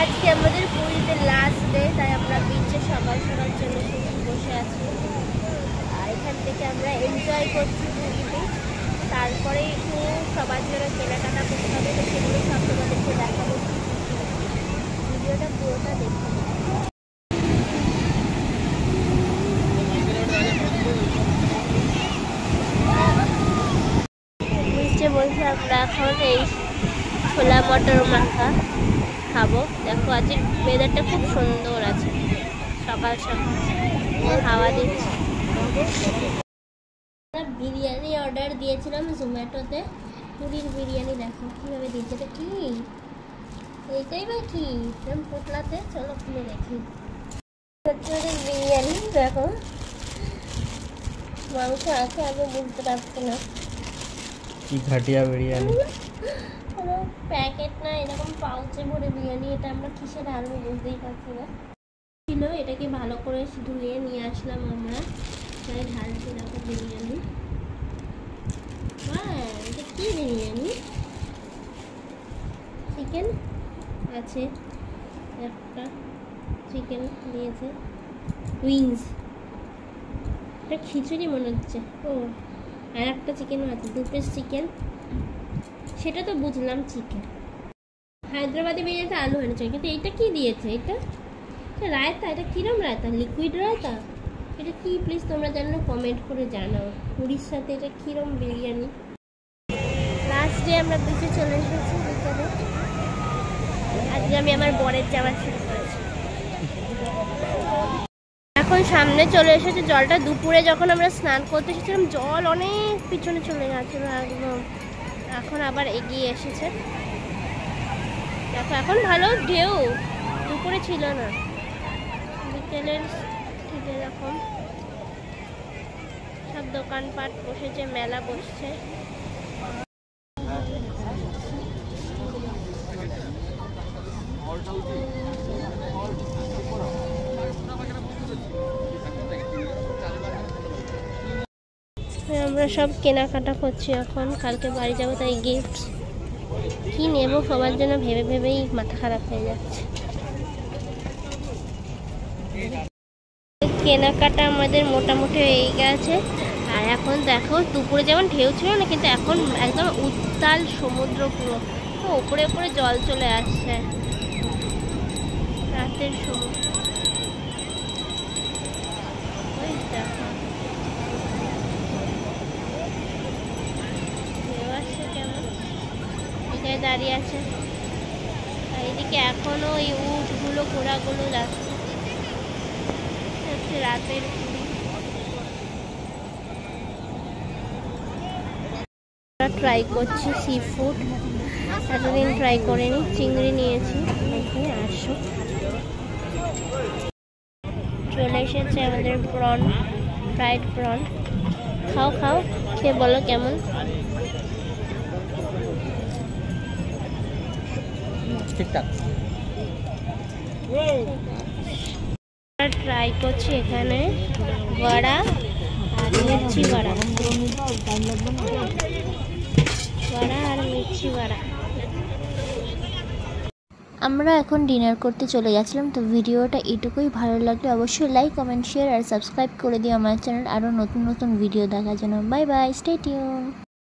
আজকে আমাদের পুরীতে লাস্ট ডে, তাই আমরা বিচে সকাল সকাল চলে বসে আছি। আর এখান থেকে আমরা এনজয় করছি পুরীতে। তারপরে একটু সবার জন্য কেনাকাটা করতে হবে, তো সেগুলো সব তোমাদেরকে দেখাবো। ভিডিওটা পুরোটা দেখতে বিচে বলছি আমরা এখন এই ছোলা মটর মাখা খাবো। দেখো আজকে ওয়েদারটা খুব সুন্দর আছে, সকাল সকাল হাওয়া দিচ্ছে। বিরিয়ানি অর্ডার দিয়েছিলাম জোম্যাটোতে, পুরীর বিরিয়ানি। দেখো কীভাবে দিচ্ছে, এটা কি এইটাই বা কি পোটলাতে, চলো খুলে দেখি। বিরিয়ানি দেখো, মাংস আছে, আমি বুঝতে পারছি না কি ঘাটিয়া বিরিয়ানি। কোনো প্যাকেট না, এরকম পাউচে ভরে বিরিয়ানি। এটা আমরা কিসে ঢালবো বুঝতেই পারছি না। ছিল এটাকে ভালো করে ধুয়ে নিয়ে আসলাম আমরা, তাই ঢালছি। দেখো বিরিয়ানি, এটা কি বিরিয়ানি? চিকেন আছে, একটা চিকেন দিয়েছে, উইংস। এটা খিচুড়ি মনে হচ্ছে। ও, আর একটা চিকেনও আছে, 2 পিস চিকেন। সেটা তো বুঝলাম চিকেন। হায়দ্রাবাদি বিরিয়ানিতে আলু এনেছে, কিন্তু এইটা কি দিয়েছে? এটা রায়তা। এটা কিরম রায়তা? লিকুইড রায়তা। এটা কি প্লিজ তোমরা জানো কমেন্ট করে জানাও। পুরীর সাথে এটা কিরম বিরিয়ানি। লাস্ট ডে আমরা বিচে চলে এসেছি বিকেলে। আজকে আমি আমার বরের জামা শুরু করেছি। এখন সামনে চলে এসেছে জলটা। দুপুরে যখন আমরা স্নান করতে এসেছিলাম জল অনেক পিছনে চলে যাচ্ছিল একদম, এখন আবার এগিয়ে এসেছে। দেখো এখন ভালো ঢেউ, দুপুরে ছিল না। বিকেলের ঠিক এরকম সব দোকানপাট বসেছে, মেলা বসছে। আমরা সব কেনাকাটা করছি এখন, কালকে বাড়ি যাবো, তাই গিফট কি নেব সবার জন্য ভেবে ভেবেই মাথা খারাপ হয়ে যাচ্ছে। কেনাকাটা আমাদের মোটামুটি হয়ে গেছে। আর এখন দেখো দুপুরে যেমন ঢেউ ছিল না, কিন্তু এখন একদম উত্তাল সমুদ্র পুরো, ওপরে ওপরে জল চলে আসছে। রাতের সমুদ্র ওই দেখো ঢেউ আসছে কেমন, এখানে দাঁড়িয়ে আছে। আর এদিকে এখনো ওই উটগুলো ঘোড়াগুলো যাচ্ছে। রাতের ট্রাই করছি সি ফুড, এতদিন ট্রাই করিনি। চিংড়ি নিয়েছি, এখানে 800। চলে এসেছে আমাদের প্রন, ফ্রাইড প্রন। খাও খাও, খেয়ে বলো কেমন। ঠিকঠাক। ট্রাই করছি এখানে বড়া আর মির্চি বড়া, বড়া আর মির্চি বড়া। আমরা এখন ডিনার করতে চলে যাচ্ছিলাম। তো ভিডিওটা এটুকুই, ভালো লাগলে অবশ্যই লাইক, কমেন্ট, শেয়ার আর সাবস্ক্রাইব করে দিও আমার চ্যানেল, আরও নতুন নতুন ভিডিও দেখার জন্য। Bye bye, stay tune.